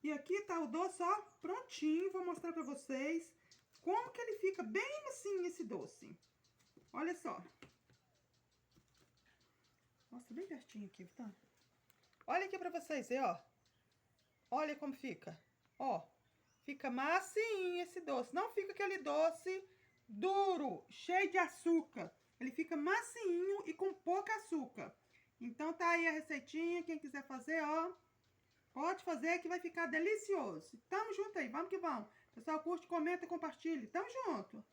E aqui tá o doce, ó, prontinho. Vou mostrar pra vocês como que ele fica bem macio esse doce. Olha só. Mostra bem pertinho aqui, tá? Olha aqui pra vocês verem, ó. Olha como fica. Ó, fica macinho esse doce. Não fica aquele doce duro, cheio de açúcar. Ele fica macinho e com pouco açúcar. Então tá aí a receitinha. Quem quiser fazer, ó, pode fazer que vai ficar delicioso. Tamo junto aí, vamos que vamos. Pessoal, curte, comenta, compartilhe. Tamo junto.